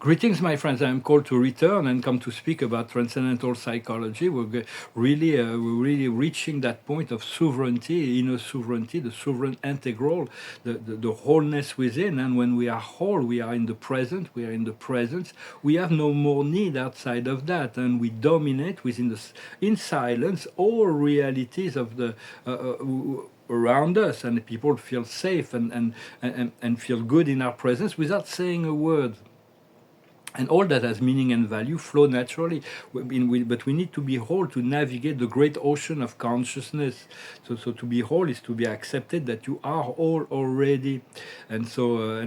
Greetings, my friends. I am called to return and come to speak about transcendental psychology. We're really reaching that point of sovereignty, inner sovereignty, the sovereign integral, the wholeness within. And when we are whole, we are in the present. We are in the presence. We have no more need outside of that, and we dominate in silence all realities of the. Around us, and people feel safe and feel good in our presence without saying a word, and all that has meaning and value flow naturally. But we need to be whole to navigate the great ocean of consciousness. So to be whole is to be accepted that you are whole already. And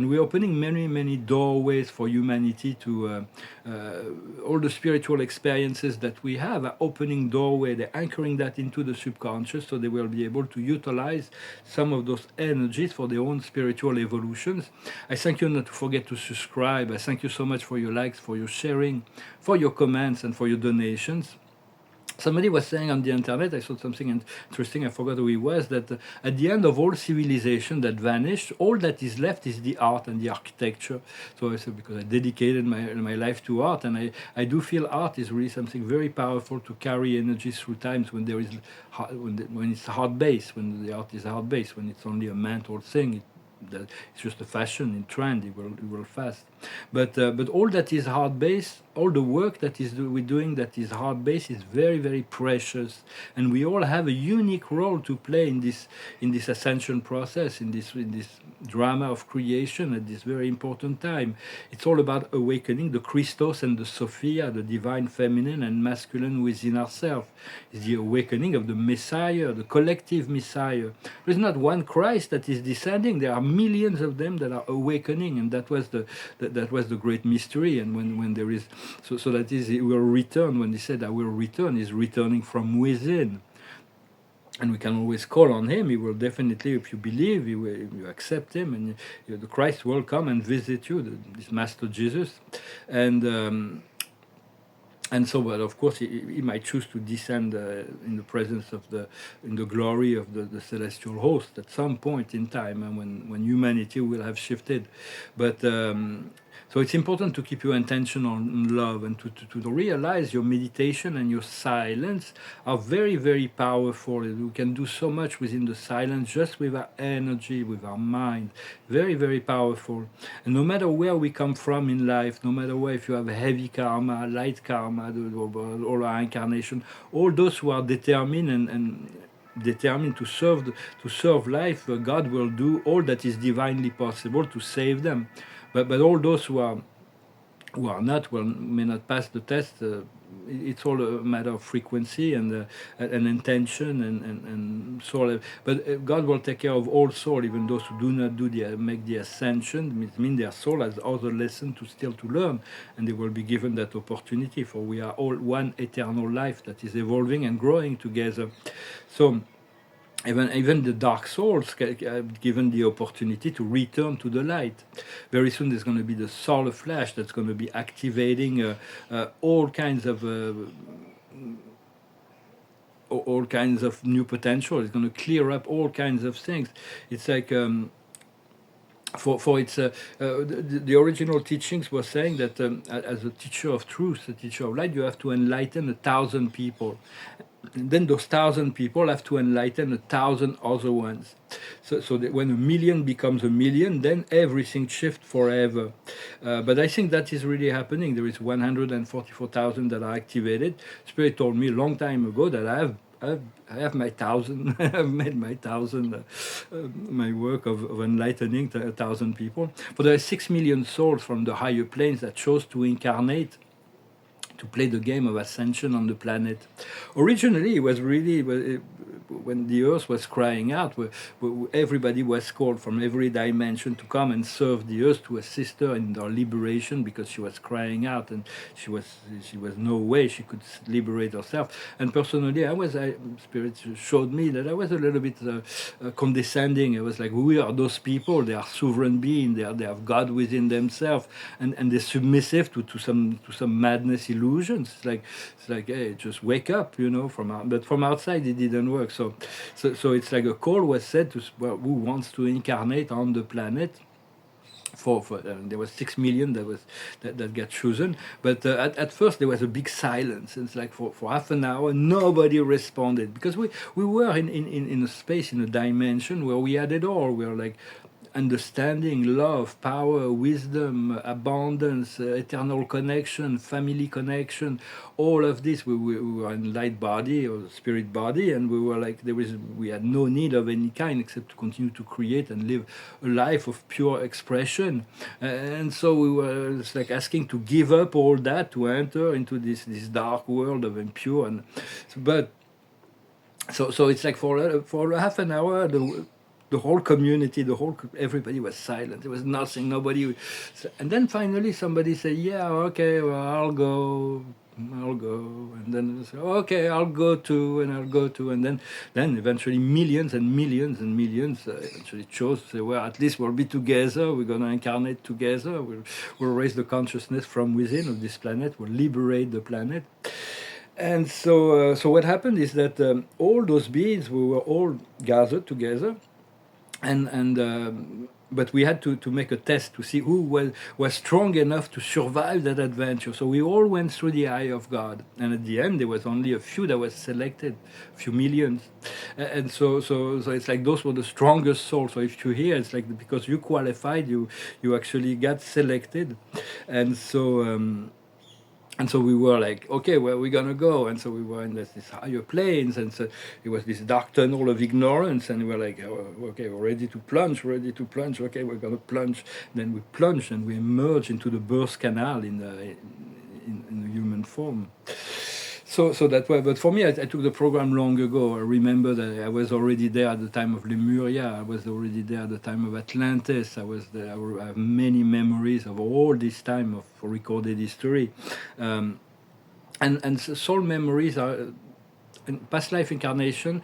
we're opening many doorways for humanity to all the spiritual experiences that we have are opening doorway. They're anchoring that into the subconscious, so they will be able to utilize some of those energies for their own spiritual evolutions. I thank you not to forget to subscribe. I thank you so much for your likes, for your sharing, for your comments, and for your donations. Somebody was saying on the internet, I saw something interesting, I forgot who he was, that at the end of all civilization that vanished, all that is left is the art and the architecture. So I said, because I dedicated my life to art, and I do feel art is really something very powerful to carry energy through times when there is when it's hard base, when the art is hard base, when it's only a mental thing. That it's just a fashion in trend. It will fast, but all that is hard base, all the work that we're doing that is hard base is very precious, and we all have a unique role to play in this ascension process, in this drama of creation at this very important time. It's all about awakening the Christos and the Sophia, the divine feminine and masculine within ourselves. It's the awakening of the Messiah, the collective Messiah. There's not one Christ that is descending. There are millions of them that are awakening, and that was the great mystery. And when there is so that is, it will return. When he said I will return, is returning from within. And we can always call on him. He will definitely, if you believe, you accept him, and the Christ will come and visit you, this Master Jesus. And so, but of course, he might choose to descend in the presence in the glory of the celestial host at some point in time, and when humanity will have shifted. But so it's important to keep your attention on love, and to realize your meditation and your silence are very powerful. We can do so much within the silence, just with our energy, with our mind. Very powerful. And no matter where we come from in life, no matter where, if you have heavy karma, light karma, or our incarnation, all those who are determined and determined to serve life, God will do all that is divinely possible to save them. But all those who are not, may not pass the test. It's all a matter of frequency and intention and soul. But God will take care of all soul, even those who do not make the ascension. It means their soul has other lessons still to learn, and they will be given that opportunity. For we are all one eternal life that is evolving and growing together. So. Even the dark souls are given the opportunity to return to the light. Very soon there's going to be the solar flash that's going to be activating all kinds of new potential. It's going to clear up all kinds of things. It's like the original teachings were saying that as a teacher of truth, a teacher of light, you have to enlighten 1,000 people. And then those 1,000 people have to enlighten 1,000 other ones. So that when 1,000,000 becomes 1,000,000, then everything shifts forever. But I think that is really happening. There is 144,000 that are activated. Spirit told me a long time ago that I have my 1,000. I've made my 1,000, my work of enlightening 1,000 people. But there are 6 million souls from the higher planes that chose to incarnate to play the game of ascension on the planet. Originally, it was really when the earth was crying out, everybody was called from every dimension to come and serve the earth, to assist her in her liberation, because she was crying out and she was no way she could liberate herself. And personally, Spirit showed me that I was a little bit condescending. I was like, who are those people? They are sovereign beings. They have God within themselves, and they're submissive to some madness illusions. It's like, hey, just wake up, but from outside it didn't work. So it's like a call was said to who wants to incarnate on the planet. there was 6 million that got chosen, but at first there was a big silence. It's like for half an hour nobody responded, because we were in a space, in a dimension where we had it all. We were like understanding, love, power, wisdom, abundance, eternal connection, family connection, all of this. We were in light body or spirit body, and we were like, we had no need of any kind except to continue to create and live a life of pure expression. And so we were, it's like asking to give up all that to enter into this dark world of impure. And but so it's like for half an hour the whole community, everybody was silent. There was nothing, nobody. And then finally somebody said, "Yeah, okay, well, I'll go." And then say, "Okay, I'll go too, and I'll go too." And then eventually millions and millions and millions eventually chose to say, "Well, at least we'll be together. We're gonna incarnate together. We'll raise the consciousness from within of this planet. We'll liberate the planet." And so what happened is that all those beings, we were all gathered together, and but we had to make a test to see who was strong enough to survive that adventure. So we all went through the eye of God, and at the end there was only a few that was selected, a few millions. And so it's like those were the strongest souls. So if you're here, it's like because you qualified, you actually got selected. And so we were like, okay, where are we gonna go? And so we were in this higher planes, and so it was this dark tunnel of ignorance, and we were like, oh, okay, we're ready to plunge. Okay, we're gonna plunge. Then we plunged, and we emerged into the birth canal in the human form. So that way, but for me, I took the program long ago. I remember that I was already there at the time of Lemuria. I was already there at the time of Atlantis. I was there. I have many memories of all this time of recorded history, and soul memories are. And past life incarnation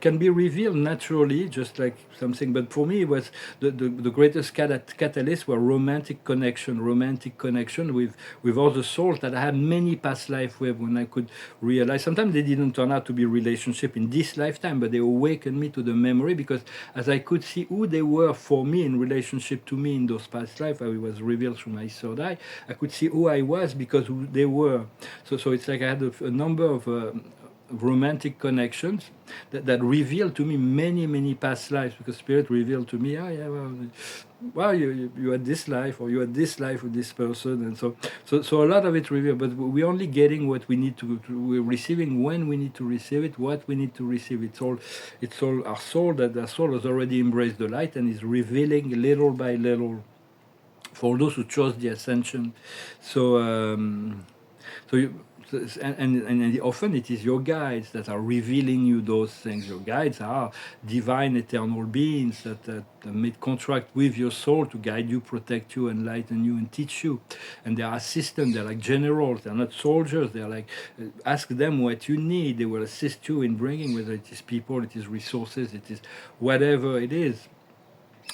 can be revealed naturally, just like something. But for me, it was the greatest catalyst were romantic connection with other souls that I had many past life with. When I could realize, sometimes they didn't turn out to be relationship in this lifetime, but they awakened me to the memory, because as I could see who they were for me in relationship to me in those past life, it was revealed through my third eye. I could see who I was because who they were. So it's like I had a number of romantic connections that revealed to me many past lives, because spirit revealed to me, well, you had this life, or you had this life with this person. And so a lot of it revealed, but we're only getting what we need to we're receiving when we need to receive it, what we need to receive. It's all our soul, that the soul has already embraced the light and is revealing little by little for those who chose the ascension. And often it is your guides that are revealing you those things. Your guides are divine eternal beings that made contract with your soul to guide you, protect you, enlighten you, and teach you. And they are assistants. They're like generals. They're not soldiers. They're like, ask them what you need. They will assist you in bringing, whether it is people, it is resources, it is whatever it is.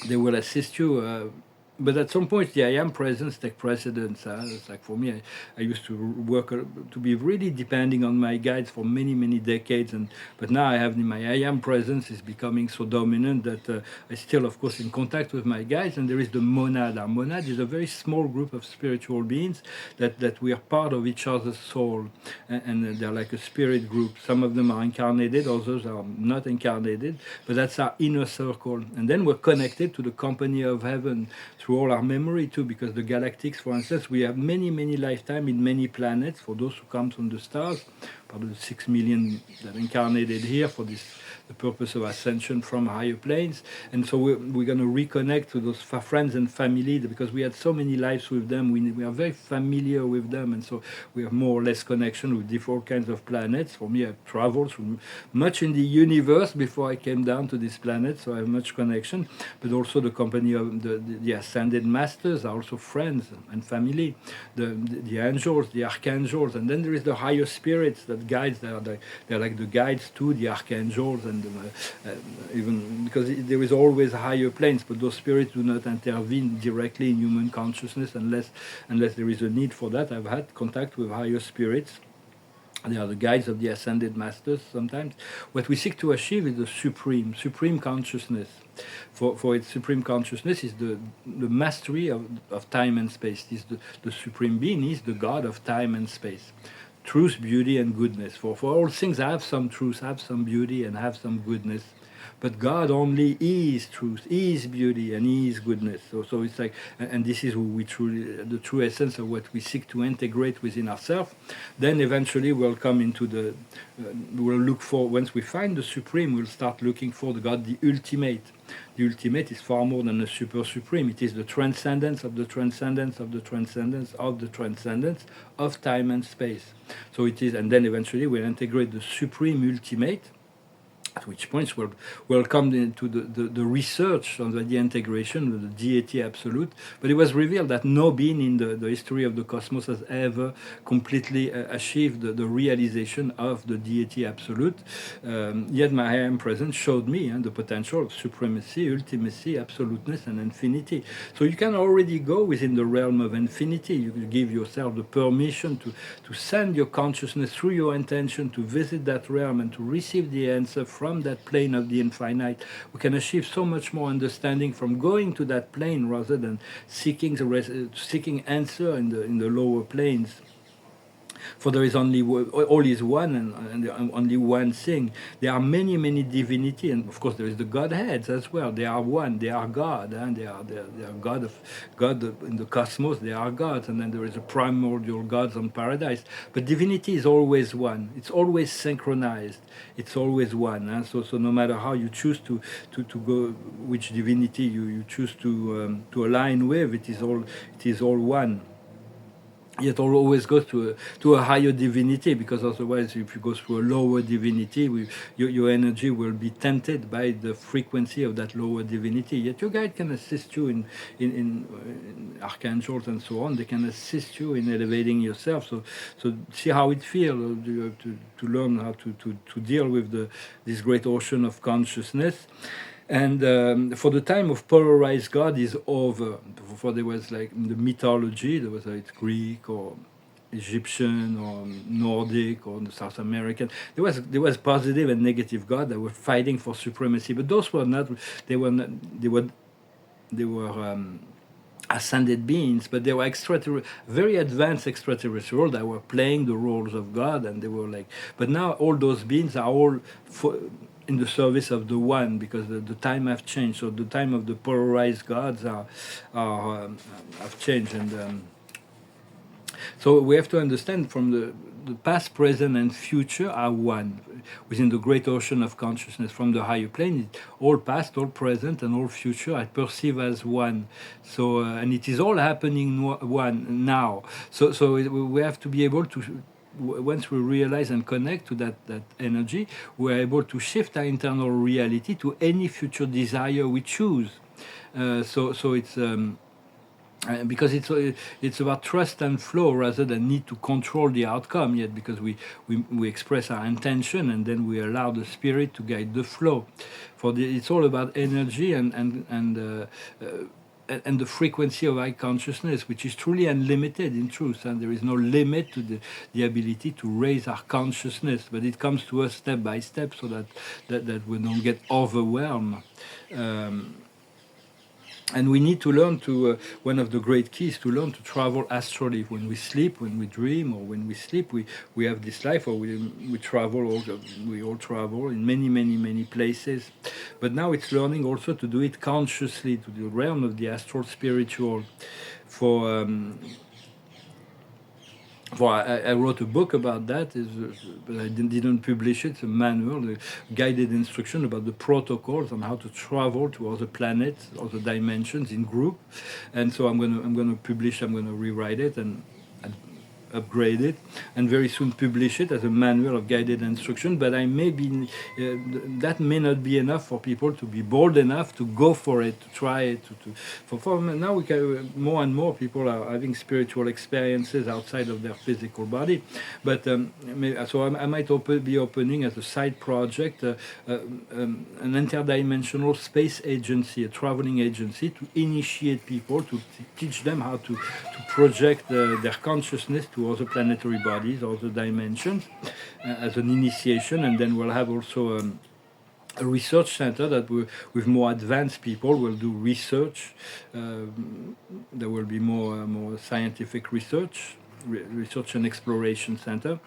They will assist you. But at some point, the I am presence take precedence. It's like for me, I used to work to be really depending on my guides for many decades, but now I have my I am presence is becoming so dominant that I still, of course, in contact with my guides. And there is the monad. Our monad is a very small group of spiritual beings that we are part of each other's soul, and they're like a spirit group. Some of them are incarnated, others are not incarnated, but that's our inner circle. And then we're connected to the company of heaven through all our memory too, because the galactics, for instance, we have many lifetimes in many planets. For those who come from the stars, part of the 6 million that incarnated here for the purpose of ascension from higher planes. And so we're going to reconnect to those friends and family, because we had so many lives with them. We are very familiar with them, and so we have more or less connection with different kinds of planets. For me, I've traveled through much in the universe before I came down to this planet, so I have much connection. But also the company of the ascended masters are also friends and family. The angels, the archangels, and then there is the higher spirits that guides. They're like the guides to the archangels, and even because there is always higher planes, but those spirits do not intervene directly in human consciousness unless there is a need for that. I've had contact with higher spirits They are the guides of the ascended masters sometimes. What we seek to achieve is the supreme consciousness. For its supreme consciousness is the mastery of time and space. Is the supreme being is the God of time and space. Truth, beauty, and goodness. For all things have some truth, have some beauty, and have some goodness. But God only is truth, is beauty, and is goodness. So it's like, and this is who we truly, the true essence of what we seek to integrate within ourselves. Then eventually we'll come into we'll look for, once we find the supreme, we'll start looking for the God, the ultimate. The ultimate is far more than a super supreme. It is the transcendence of the transcendence of the transcendence of the transcendence of time and space. So it is, and then eventually we'll integrate the supreme ultimate, at which points we'll come into the research on the integration of the deity absolute. But it was revealed that no being in the history of the cosmos has ever completely achieved the realization of the deity absolute. Yet my I Am Presence showed me the potential of supremacy, ultimacy, absoluteness, and infinity. So you can already go within the realm of infinity. You can give yourself the permission to send your consciousness through your intention to visit that realm and to receive the answer from that plane of the infinite. We can achieve so much more understanding from going to that plane rather than seeking answer in the lower planes. For there is only all is one and only one thing. There are many divinity, and of course there is the Godheads as well. They are one. They are God, and they are God in the cosmos. They are gods, and then there is a primordial gods on paradise. But divinity is always one. It's always synchronized. It's always one. So no matter how you choose to go, which divinity you choose to align with, it is all one. Yet always goes to a higher divinity, because otherwise if you go through a lower divinity, your energy will be tainted by the frequency of that lower divinity. Yet your guide can assist you in archangels and so on. They can assist you in elevating yourself. So see how it feels. You have to learn how to deal with this great ocean of consciousness. And for the time of polarized God is over. Before there was like in the mythology, there was like Greek or Egyptian or Nordic or the South American. There was positive and negative God that were fighting for supremacy, but those were not. They were ascended beings, but they were very advanced extraterrestrial that were playing the roles of God, and they were like. But now all those beings are all in the service of the one, because the time have changed. So the time of the polarized gods have changed, and so we have to understand from the past, present, and future are one within the great ocean of consciousness. From the higher plane, all past, all present, and all future I perceive as one. So and it is all happening one now. So we have to be able to. Once we realize and connect to that energy, we're able to shift our internal reality to any future desire we choose. So it's because it's about trust and flow rather than need to control the outcome yet, because we express our intention and then we allow the spirit to guide the flow. It's all about energy and the frequency of high consciousness, which is truly unlimited in truth, and there is no limit to the ability to raise our consciousness, but it comes to us step by step, so that we don't get overwhelmed. And we need to learn to, one of the great keys, to learn to travel astrally. When we sleep, when we dream, or when we sleep, we have this life, or we travel, we all travel in many places. But now it's learning also to do it consciously, to the realm of the astral spiritual. I wrote a book about that, but I didn't publish it. It's a manual, a guided instruction about the protocols on how to travel to other planets, other dimensions in group. And so I'm going to rewrite it and upgrade it, and very soon publish it as a manual of guided instruction. But that may not be enough for people to be bold enough to go for it, to try it. For now, we can, more and more people are having spiritual experiences outside of their physical body. But so I might be opening as a side project an interdimensional space agency, a traveling agency, to initiate people, to teach them how to project their consciousness to to other planetary bodies, other dimensions, as an initiation, and then we'll have also a research center that with more advanced people will do research. There will be more scientific research and exploration center.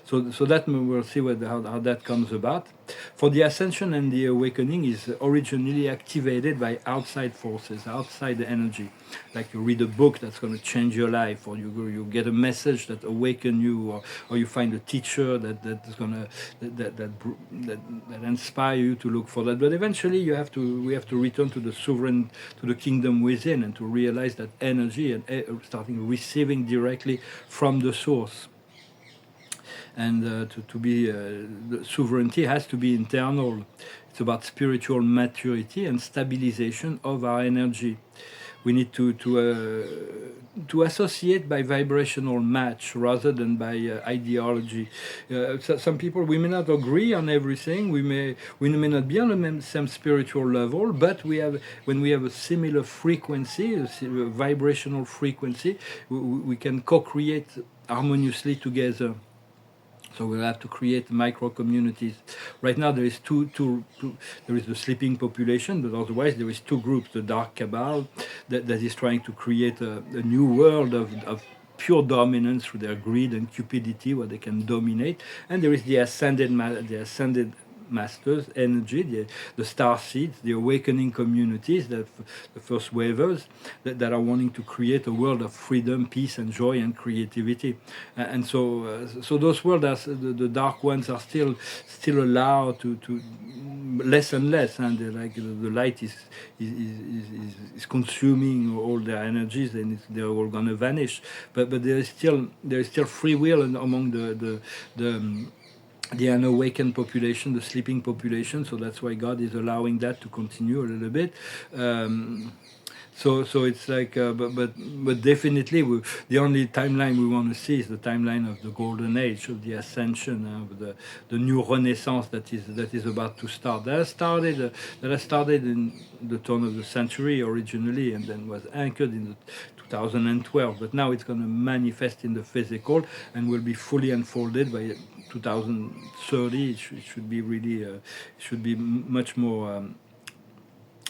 So that we'll see how that comes about. For the ascension and the awakening is originally activated by outside forces, outside energy. Like you read a book that's going to change your life, or you get a message that awaken you, or you find a teacher that's going to that inspire you to look for that. But eventually we have to return to the kingdom within, and to realize that energy and starting receiving directly from the source. And the sovereignty has to be internal. It's about spiritual maturity and stabilization of our energy. We need to associate by vibrational match rather than by ideology. Some people, we may not agree on everything. We may not be on the same spiritual level, but when we have a similar frequency, a vibrational frequency, we can co-create harmoniously together. So we'll have to create micro communities. Right now there is there is the sleeping population, but otherwise there is two groups: the dark cabal that is trying to create a new world of pure dominance through their greed and cupidity, where they can dominate, and there is the ascended masters energy, the star seeds, the awakening communities, the first wavers that are wanting to create a world of freedom, peace, and joy and creativity. And so those worlds, the dark ones, are still allowed to less and less, and the light is consuming all their energies, and they're all gonna vanish. But there is still free will among the unawakened population, the sleeping population. So that's why God is allowing that to continue a little bit. So it's like, but definitely the only timeline we want to see is the timeline of the golden age, of the ascension, of the new renaissance that is about to start. That has started in the turn of the century originally, and then was anchored in the 2012. But now it's going to manifest in the physical and will be fully unfolded by 2030. It should be really, it should be much more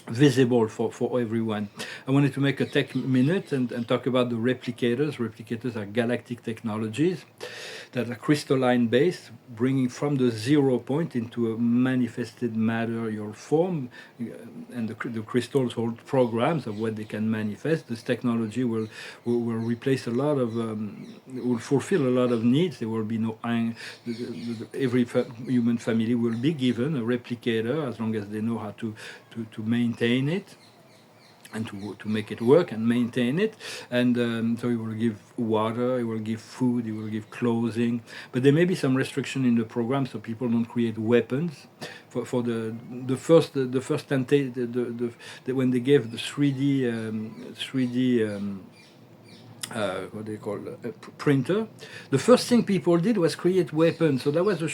visible for everyone. I wanted to make a tech minute and talk about the replicators. Replicators are galactic technologies that are crystalline based, bringing from the 0 point into a manifested material form, and the crystals hold programs of what they can manifest. This technology will replace a lot of, will fulfill a lot of needs. There will be no, every human family will be given a replicator as long as they know how to maintain it, and to make it work and maintain it. And so he will give water, he will give food, he will give clothing, but there may be some restriction in the program, so people don't create weapons. For the first when they gave the 3D what they call printer, the first thing people did was create weapons. So that was a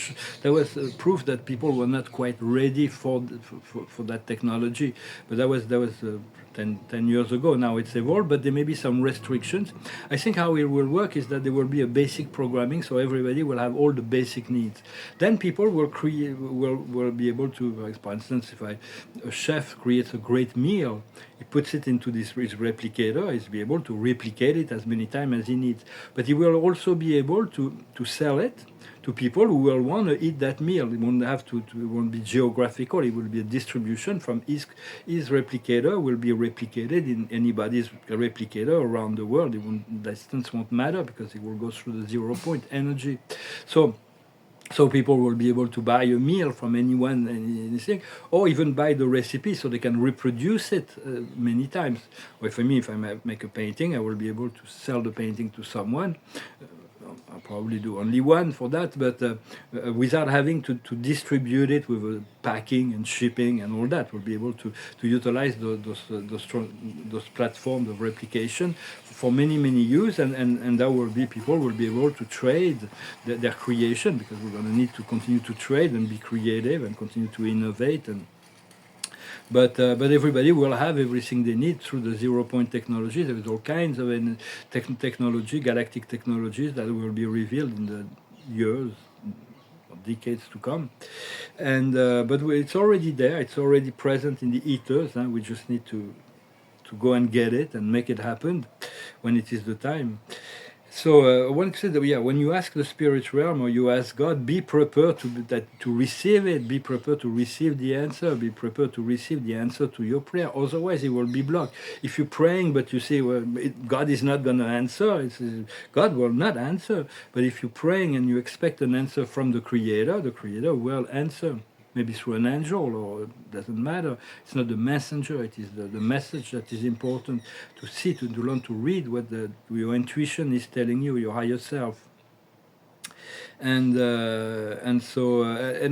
proof that people were not quite ready for that technology. But that was 10 years ago. Now it's evolved, but there may be some restrictions. I think how it will work is that there will be a basic programming, so everybody will have all the basic needs. Then people will be able to, for instance, if a chef creates a great meal, he puts it into his replicator, he'll be able to replicate it as many times as he needs. But he will also be able to sell it to people who will want to eat that meal. It won't be geographical. It will be a distribution from his replicator will be replicated in anybody's replicator around the world. Distance won't matter because it will go through the 0 point energy. So people will be able to buy a meal from anyone, anything, or even buy the recipe so they can reproduce it many times. Or for me, if I make a painting, I will be able to sell the painting to someone. I'll probably do only one for that, but without having to distribute it with packing and shipping and all that. We'll be able to utilize those platforms of replication for many use, and there will be people will be able to trade their creation, because we're going to need to continue to trade and be creative and continue to innovate. And but everybody will have everything they need through the 0 point technology. There is all kinds of technology, galactic technologies that will be revealed in the years, decades to come. And it's already there. It's already present in the ethers. Huh? We just need to go and get it and make it happen when it is the time. So one said that, yeah, when you ask the spirit realm or you ask God, be prepared to receive it. Be prepared to receive the answer. Be prepared to receive the answer to your prayer. Otherwise, it will be blocked. If you're praying but you say, well, God is not going to answer, God will not answer. But if you're praying and you expect an answer from the Creator will answer. Maybe through an angel, or it doesn't matter. It's not the messenger, it is the message that is important to see, to learn to read what your intuition is telling you, your higher self. And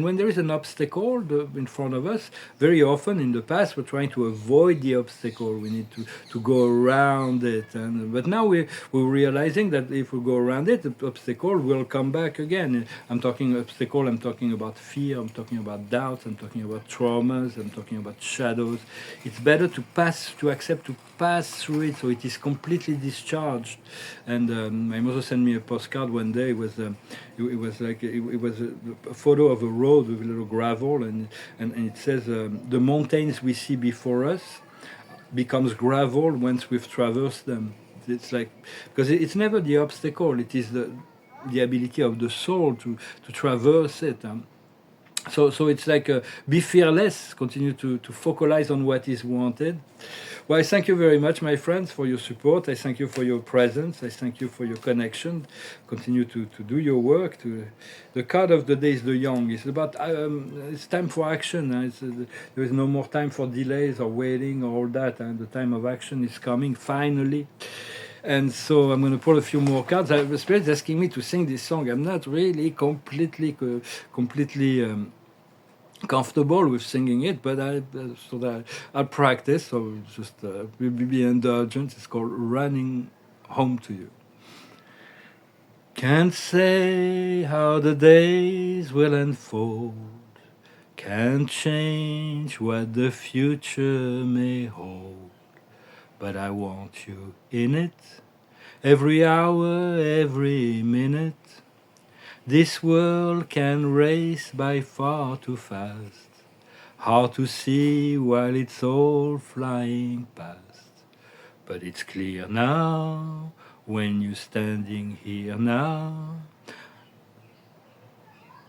when there is an obstacle in front of us, very often in the past we're trying to avoid the obstacle. We need to go around it, but now we're realizing that if we go around it, the obstacle will come back again. I'm talking obstacle, I'm talking about fear, I'm talking about doubts, I'm talking about traumas, I'm talking about shadows. It's better to accept to pass through it so it is completely discharged. And my mother sent me a postcard one day with it was like it was a photo of a road with a little gravel, and it says the mountains we see before us becomes gravel once we've traversed them. It's like, because it's never the obstacle, it is the ability of the soul to traverse it. So it's like be fearless, continue to focalize on what is wanted. Well, I thank you very much, my friends, for your support. I thank you for your presence. I thank you for your connection. Continue to do your work. The card of the day is the young. It's about it's time for action. There is no more time for delays or waiting or all that. And the time of action is coming finally. And so I'm going to pull a few more cards. The Spirit is asking me to sing this song. I'm not really completely comfortable with singing it, but I'll practice. So just be indulgent. It's called "Running Home to You." Can't say how the days will unfold. Can't change what the future may hold. But I want you in it, every hour, every minute. This world can race by far too fast. Hard to see while it's all flying past. But it's clear now, when you're standing here now,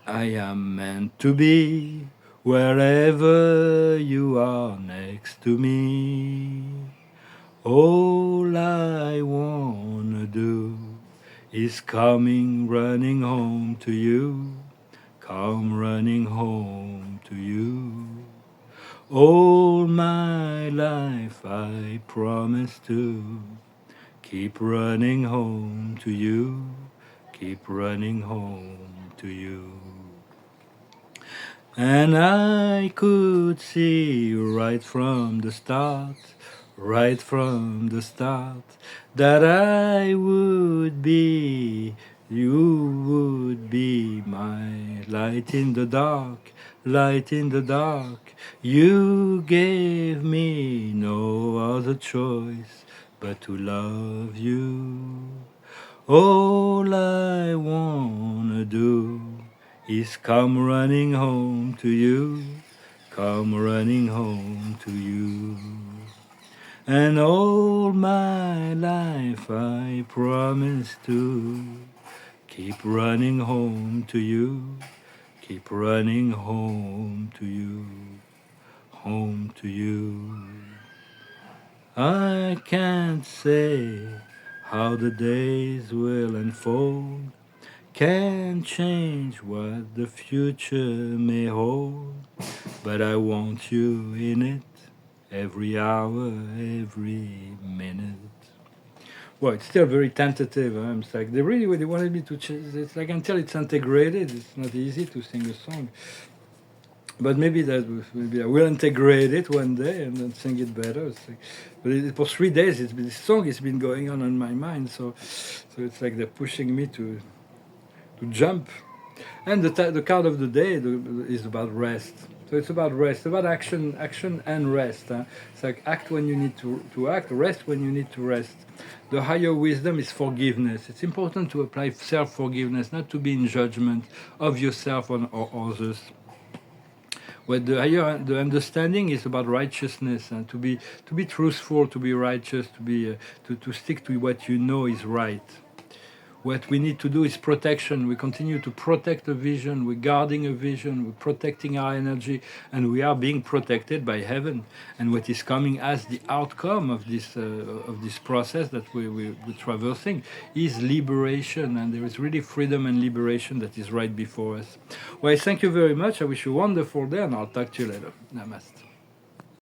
I am meant to be wherever you are next to me. All I wanna do is coming running home to you, come running home to you. All my life I promise to keep running home to you, keep running home to you. And I could see right from the start, that I would be, you would be my light in the dark, light in the dark. You gave me no other choice but to love you. All I wanna do is come running home to you, come running home to you. And all my life I promise to keep running home to you, keep running home to you, home to you. I can't say how the days will unfold, can't change what the future may hold, but I want you in it, every hour, every minute. Well, it's still very tentative. It's like they really wanted me to change. It's like until it's integrated, it's not easy to sing a song. But maybe I will integrate it one day and then sing it better. But for 3 days, this song has been going on in my mind. So it's like they're pushing me to jump. And the card of the day is about rest. So it's about rest, about action and rest. It's like act when you need to act, rest when you need to rest. The higher wisdom is forgiveness. It's important to apply self-forgiveness, not to be in judgment of yourself or others. Where the understanding is about righteousness and to be truthful, to be righteous, to stick to what you know is right. What we need to do is protection. We continue to protect a vision. We're guarding a vision. We're protecting our energy, and we are being protected by heaven. And what is coming as the outcome of this process that we're traversing is liberation. And there is really freedom and liberation that is right before us. Well, thank you very much. I wish you a wonderful day, and I'll talk to you later. Namaste.